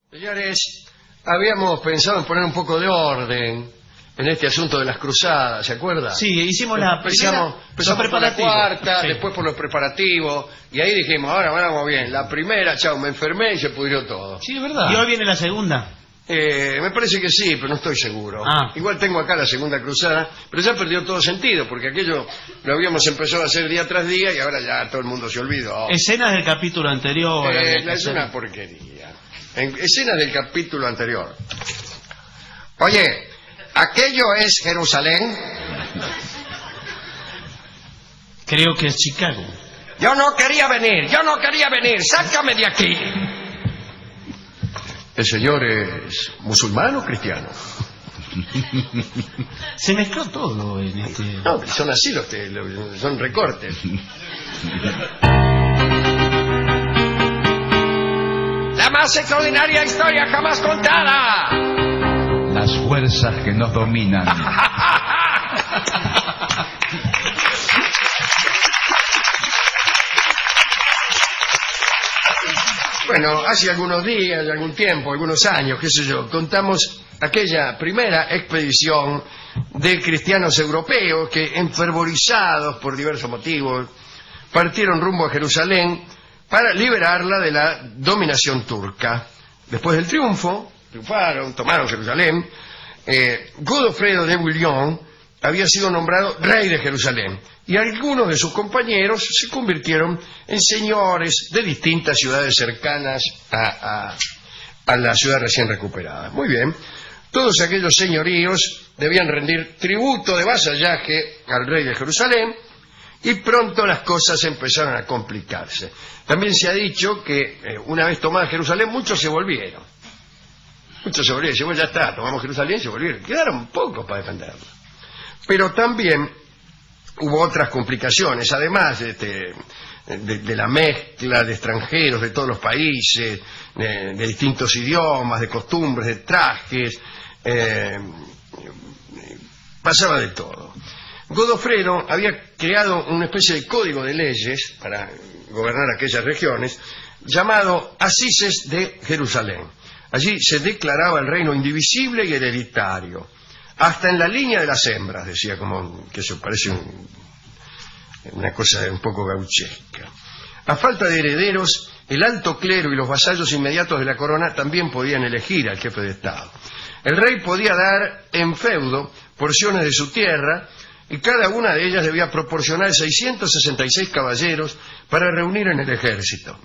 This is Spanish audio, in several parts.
Señores, habíamos pensado en poner un poco de orden en este asunto de las cruzadas, ¿se acuerda? Sí, hicimos la Empezamos por la cuarta, sí. Después por los preparativos, y ahí dijimos, ahora vamos bien. La primera, chao, me enfermé y se pudrió todo. Sí, es verdad. ¿Y hoy viene la segunda? Me parece que sí, pero no estoy seguro. Igual tengo acá la segunda cruzada, pero ya perdió todo sentido, porque aquello lo habíamos empezado a hacer día tras día y ahora ya todo el mundo se olvidó. Escenas del capítulo anterior. Es una porquería. Escenas del capítulo anterior. Oye, ¿aquello es Jerusalén? Creo que es Chicago. Yo no quería venir, sácame de aquí. ¿El señor es musulmán o cristiano? Se mezcló todo en este... No, son así son recortes. La más extraordinaria historia jamás contada. Las fuerzas que nos dominan. Bueno, hace algunos días, algún tiempo, algunos años, qué sé yo, contamos aquella primera expedición de cristianos europeos que, enfervorizados por diversos motivos, partieron rumbo a Jerusalén para liberarla de la dominación turca. Después del triunfo, triunfaron, tomaron Jerusalén. Godofredo de Bouillon había sido nombrado rey de Jerusalén y algunos de sus compañeros se convirtieron en señores de distintas ciudades cercanas a la ciudad recién recuperada. Muy bien, todos aquellos señoríos debían rendir tributo de vasallaje al rey de Jerusalén y pronto las cosas empezaron a complicarse. También se ha dicho que una vez tomada Jerusalén muchos se volvieron. Bueno, ya está, tomamos Jerusalén, se volvieron. Quedaron pocos para defenderlo. Pero también hubo otras complicaciones, además de la mezcla de extranjeros de todos los países, de distintos idiomas, de costumbres, de trajes, pasaba de todo. Godofredo había creado una especie de código de leyes para gobernar aquellas regiones, llamado Assises de Jerusalén. Allí se declaraba el reino indivisible y hereditario, hasta en la línea de las hembras, decía, como que eso parece una cosa un poco gauchesca. A falta de herederos, el alto clero y los vasallos inmediatos de la corona también podían elegir al jefe de Estado. El rey podía dar en feudo porciones de su tierra y cada una de ellas debía proporcionar 666 caballeros para reunir en el ejército.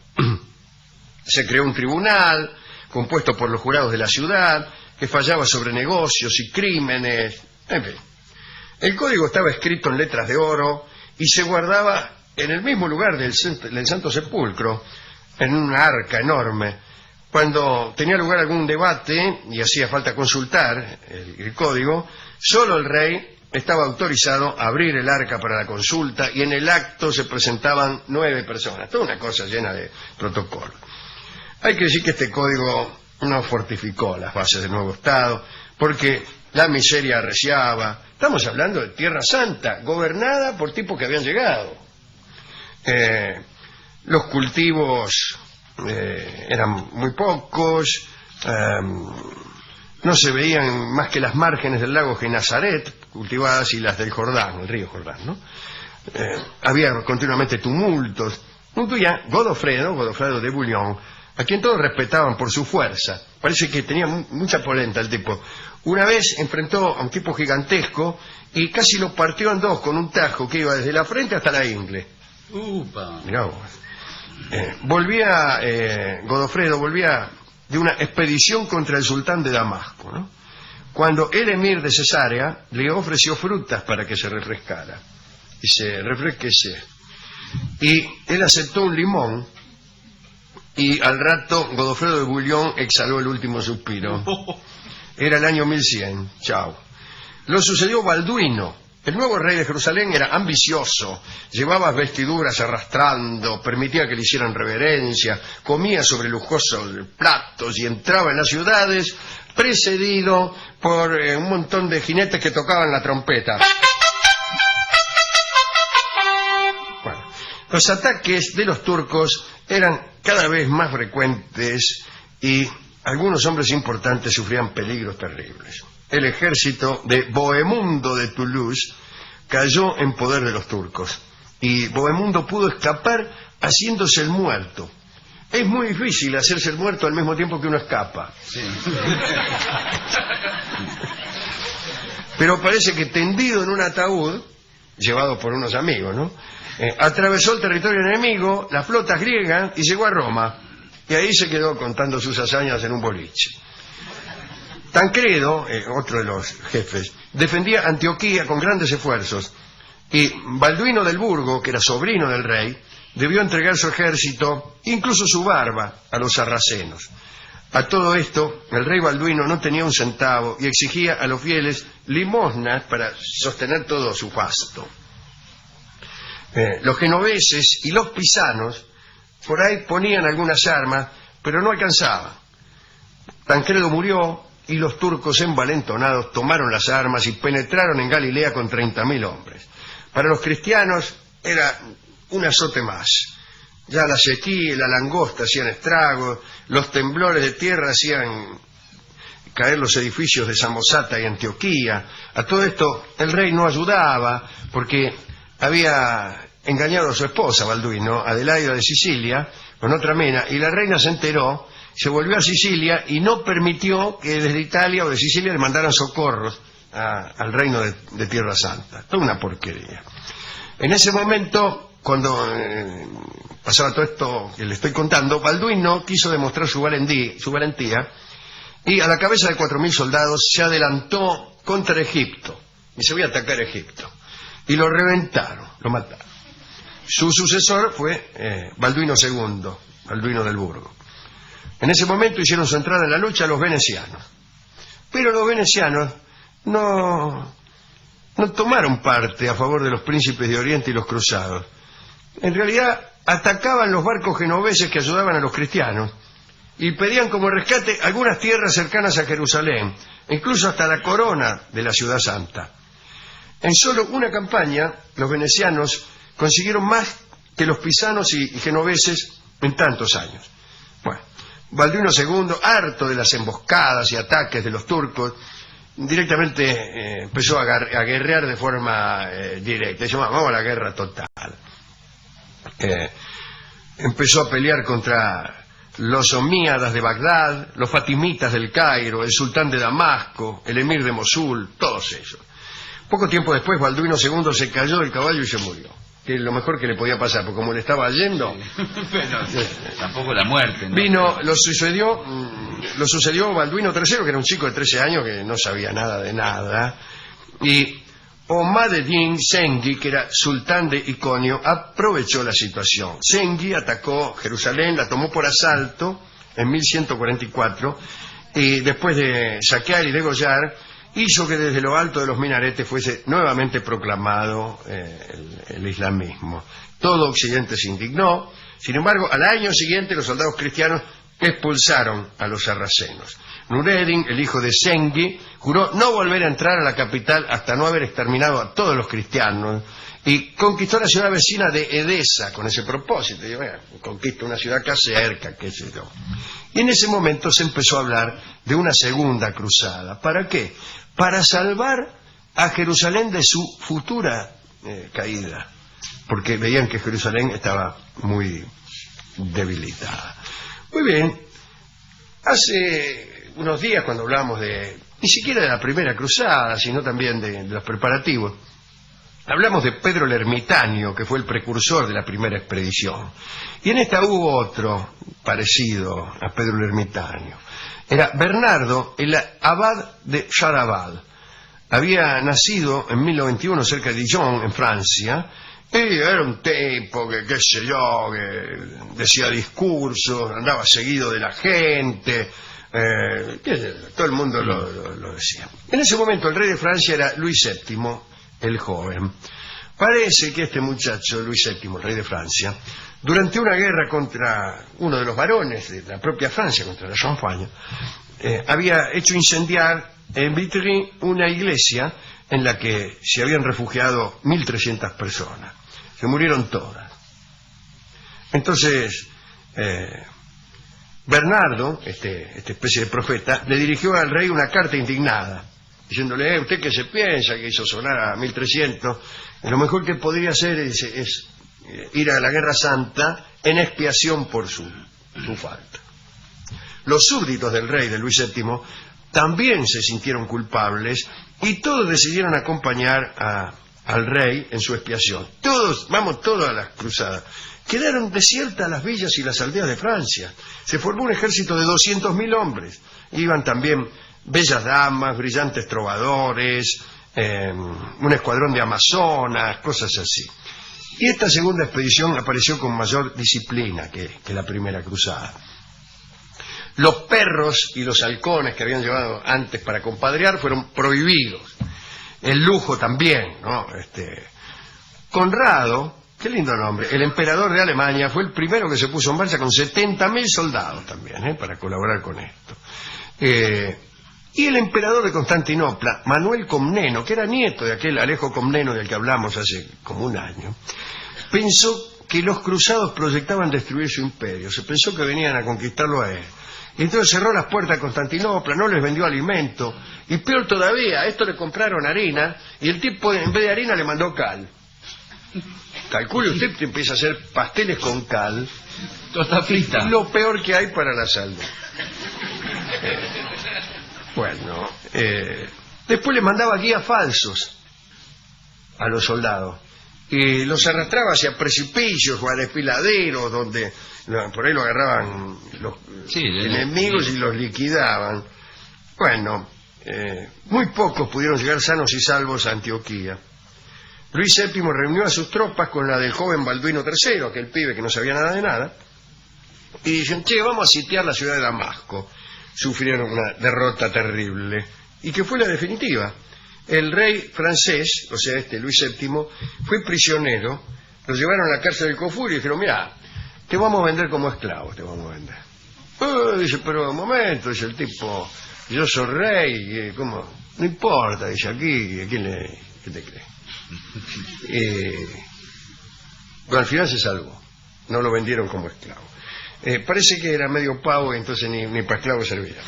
Se creó un tribunal compuesto por los jurados de la ciudad, que fallaba sobre negocios y crímenes, en fin. El código estaba escrito en letras de oro y se guardaba en el mismo lugar del Santo Sepulcro, en una arca enorme. Cuando tenía lugar algún debate y hacía falta consultar el código, solo el rey estaba autorizado a abrir el arca para la consulta y en el acto se presentaban 9 personas. Toda una cosa llena de protocolo. Hay que decir que este código no fortificó las bases del nuevo Estado, porque la miseria arreciaba. Estamos hablando de Tierra Santa, gobernada por tipos que habían llegado. Los cultivos eran muy pocos, no se veían más que las márgenes del lago Genazaret cultivadas y las del Jordán, el río Jordán, ¿no? Había continuamente tumultos. Un día, Godofredo de Bouillon, a quien todos respetaban por su fuerza, parece que tenía mucha polenta el tipo, una vez enfrentó a un tipo gigantesco y casi lo partió en dos con un tajo que iba desde la frente hasta la ingle. Mirá vos. Godofredo volvía de una expedición contra el sultán de Damasco, ¿no? Cuando el emir de Cesarea le ofreció frutas para que se refrescara y se refresquese, y él aceptó un limón. Y al rato Godofredo de Bouillon exhaló el último suspiro. Era el año 1100. Chao. Lo sucedió Balduino. El nuevo rey de Jerusalén era ambicioso, llevaba vestiduras arrastrando, permitía que le hicieran reverencia, comía sobre lujosos platos y entraba en las ciudades precedido por un montón de jinetes que tocaban la trompeta. Bueno, los ataques de los turcos eran cada vez más frecuentes y algunos hombres importantes sufrían peligros terribles. El ejército de Bohemundo de Toulouse cayó en poder de los turcos y Bohemundo pudo escapar haciéndose el muerto. Es muy difícil hacerse el muerto al mismo tiempo que uno escapa. Sí. Pero parece que tendido en un ataúd, llevado por unos amigos, ¿no? Atravesó el territorio enemigo, las flotas griegas, y llegó a Roma. Y ahí se quedó contando sus hazañas en un boliche. Tancredo, otro de los jefes, defendía Antioquía con grandes esfuerzos. Y Balduino del Burgo, que era sobrino del rey, debió entregar su ejército, incluso su barba, a los sarracenos. A todo esto, el rey Balduino no tenía un centavo y exigía a los fieles limosnas para sostener todo su fasto. Los genoveses y los pisanos por ahí ponían algunas armas, pero no alcanzaban. Tancredo murió y los turcos envalentonados tomaron las armas y penetraron en Galilea con 30.000 hombres. Para los cristianos era un azote más. Ya la sequía y la langosta hacían estragos, los temblores de tierra hacían caer los edificios de Samosata y Antioquía. A todo esto el rey no ayudaba porque había engañado a su esposa, Balduino, Adelaida de Sicilia, con otra mina, y la reina se enteró, se volvió a Sicilia y no permitió que desde Italia o de Sicilia le mandaran socorros al reino de Tierra Santa. Toda una porquería. En ese momento, cuando pasaba todo esto que le estoy contando, Balduino quiso demostrar su valentía y a la cabeza de 4.000 soldados se adelantó contra Egipto. Y se voy a atacar a Egipto. Y lo reventaron, lo mataron. Su sucesor fue Balduino II, Balduino del Burgo. En ese momento hicieron su entrada en la lucha los venecianos. Pero los venecianos no tomaron parte a favor de los príncipes de Oriente y los cruzados. En realidad atacaban los barcos genoveses que ayudaban a los cristianos y pedían como rescate algunas tierras cercanas a Jerusalén, incluso hasta la corona de la ciudad santa. En solo una campaña, los venecianos consiguieron más que los pisanos y genoveses en tantos años. Bueno, Balduino II, harto de las emboscadas y ataques de los turcos, directamente empezó a guerrear de forma directa. Dice, vamos a la guerra total. Empezó a pelear contra los omíadas de Bagdad, los fatimitas del Cairo, el sultán de Damasco, el emir de Mosul, todos ellos. Poco tiempo después, Balduino II se cayó del caballo y se murió. Que es lo mejor que le podía pasar, porque como le estaba yendo... Bueno, tampoco la muerte, ¿no? Lo sucedió Balduino III, que era un chico de 13 años que no sabía nada de nada, y Omadeddin Zengi, que era sultán de Iconio, aprovechó la situación. Zengi atacó Jerusalén, la tomó por asalto en 1144, y después de saquear y degollar, hizo que desde lo alto de los minaretes fuese nuevamente proclamado el islamismo. Todo Occidente se indignó. Sin embargo, al año siguiente los soldados cristianos expulsaron a los sarracenos. Nureddin, el hijo de Zengi, juró no volver a entrar a la capital hasta no haber exterminado a todos los cristianos y conquistó la ciudad vecina de Edesa con ese propósito. Y bueno, conquista una ciudad acá cerca, qué sé yo. Y en ese momento se empezó a hablar de una segunda cruzada. ¿Para qué? Para salvar a Jerusalén de su futura caída, porque veían que Jerusalén estaba muy debilitada. Muy bien, hace unos días cuando hablamos ni siquiera de la primera cruzada, sino también de los preparativos, hablamos de Pedro el Ermitaño, que fue el precursor de la primera expedición. Y en esta hubo otro parecido a Pedro el Ermitaño. Era Bernardo, el abad de Charabal. Había nacido en 1091 cerca de Dijon, en Francia, y era un tipo que, qué sé yo, que decía discursos, andaba seguido de la gente, todo el mundo lo decía. En ese momento el rey de Francia era Luis VII, el joven. Parece que este muchacho, Luis VII, el rey de Francia, durante una guerra contra uno de los varones de la propia Francia, contra la Champagne, había hecho incendiar en Vitry una iglesia en la que se habían refugiado 1.300 personas. Se murieron todas. Entonces, Bernardo, esta especie de profeta, le dirigió al rey una carta indignada, diciéndole: usted que se piensa que hizo sonar a 1300, lo mejor que podría hacer es ir a la Guerra Santa en expiación por su falta. Los súbditos del rey, de Luis VII, también se sintieron culpables y todos decidieron acompañar al rey en su expiación. Todos a las cruzadas. Quedaron desiertas las villas y las aldeas de Francia. Se formó un ejército de 200.000 hombres. Iban también bellas damas, brillantes trovadores, un escuadrón de amazonas, cosas así. Y esta segunda expedición apareció con mayor disciplina que la primera cruzada. Los perros y los halcones que habían llevado antes para compadrear fueron prohibidos. El lujo también, ¿no? Conrado, qué lindo nombre, el emperador de Alemania, fue el primero que se puso en marcha con 70.000 soldados también, para colaborar con esto. Y el emperador de Constantinopla, Manuel Comneno, que era nieto de aquel Alejo Comneno del que hablamos hace como un año, pensó que los cruzados proyectaban destruir su imperio. Se pensó que venían a conquistarlo a él. Y entonces cerró las puertas a Constantinopla, no les vendió alimento, y peor todavía, a esto le compraron harina, y el tipo en vez de harina le mandó cal. Calcule usted que empieza a hacer pasteles con cal. Tota frita. Lo peor que hay para la salud. Bueno, después le mandaba guías falsos a los soldados y los arrastraba hacia precipicios o a desfiladeros donde por ahí lo agarraban los enemigos y los liquidaban. Bueno, muy pocos pudieron llegar sanos y salvos a Antioquía. Luis VII reunió a sus tropas con la del joven Balduino III, aquel pibe que no sabía nada de nada, y dicen: vamos a sitiar la ciudad de Damasco. Sufrieron una derrota terrible, y que fue la definitiva. El rey francés, o sea, Luis VII, fue prisionero, lo llevaron a la cárcel del Kofur y dijeron: mira, te vamos a vender como esclavo, te vamos a vender. Dice: pero un momento, dice el tipo, yo soy rey, ¿cómo? No importa, dice, aquí, ¿qué te crees? Bueno, al final se salvó, no lo vendieron como esclavo. Parece que era medio pavo y entonces ni para esclavo servía.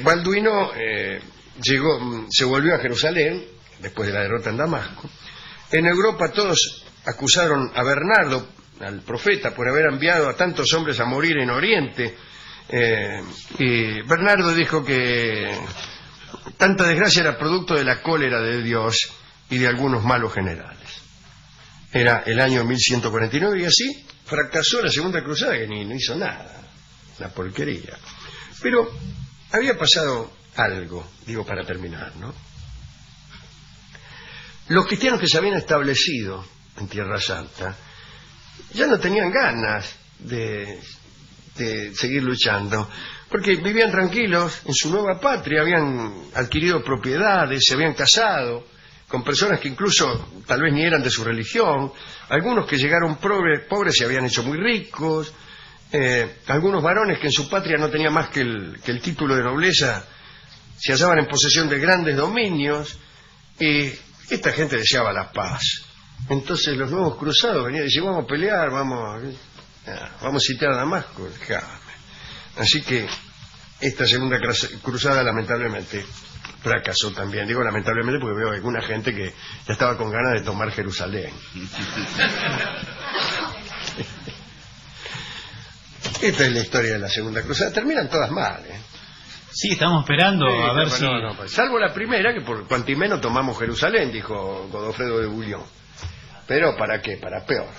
Balduino se volvió a Jerusalén después de la derrota en Damasco. En Europa todos acusaron a Bernardo, al profeta, por haber enviado a tantos hombres a morir en Oriente. Y Bernardo dijo que tanta desgracia era producto de la cólera de Dios y de algunos malos generales. Era el año 1149 y así fracasó la segunda cruzada, que ni hizo nada, una porquería. Pero había pasado algo, digo para terminar, ¿no? Los cristianos que se habían establecido en Tierra Santa ya no tenían ganas de seguir luchando, porque vivían tranquilos en su nueva patria, habían adquirido propiedades, se habían casado con personas que incluso tal vez ni eran de su religión, algunos que llegaron pobres se habían hecho muy ricos, algunos varones que en su patria no tenían más que el título de nobleza se hallaban en posesión de grandes dominios, y esta gente deseaba la paz. Entonces los nuevos cruzados venían y decían: vamos a pelear, vamos a sitiar a Damasco. Así que esta segunda cruzada lamentablemente fracasó también. Digo lamentablemente porque veo alguna gente que ya estaba con ganas de tomar Jerusalén. Esta es la historia de la segunda cruzada. Terminan todas mal, ¿eh? Sí, estamos esperando a ver si... No, salvo la primera, que por cuantimeno tomamos Jerusalén, dijo Godofredo de Bouillon. Pero ¿para qué? Para peor.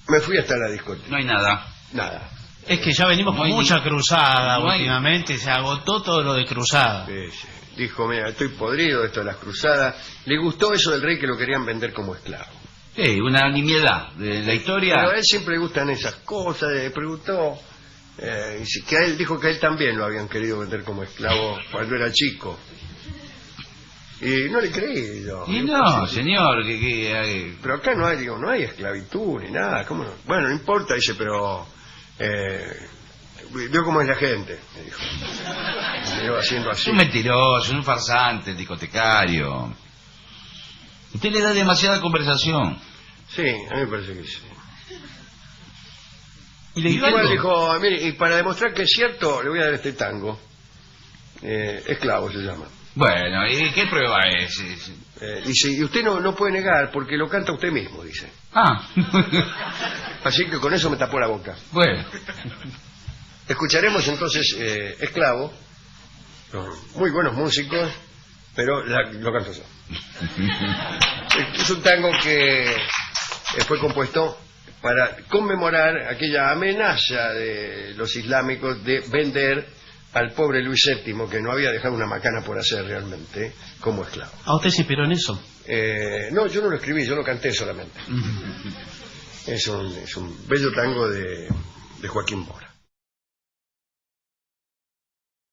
Me fui hasta la discoteca. No hay nada. Nada. Es que ya venimos con mucha cruzada últimamente, se agotó todo lo de cruzada. Sí. Dijo: mira, estoy podrido de esto de las cruzadas. Le gustó eso del rey, que lo querían vender como esclavo. Sí, una nimiedad de la historia. Pero a él siempre le gustan esas cosas. Le preguntó, que a él dijo que a él también lo habían querido vender como esclavo cuando era chico. Y no le creí yo. Y no, señor, pero acá no hay esclavitud ni nada. ¿Cómo no? Bueno, no importa, dice, pero vio cómo es la gente, me dijo. Me iba haciendo así. Es un mentiroso, un farsante, discotecario. Usted le da demasiada conversación. Sí, a mí me parece que sí. Y igual dijo, mire, y para demostrar que es cierto, le voy a dar este tango. Esclavo se llama. Bueno, ¿y qué prueba es? Dice, y usted no puede negar porque lo canta usted mismo, dice. Ah, Así que con eso me tapó la boca. bueno. Escucharemos entonces Esclavo, muy buenos músicos, pero lo canto yo. Es un tango que fue compuesto para conmemorar aquella amenaza de los islámicos de vender al pobre Luis VII, que no había dejado una macana por hacer realmente, como esclavo. ¿A usted se inspiró en eso? No, yo no lo escribí, yo lo canté solamente. Es un bello tango de Joaquín Mora.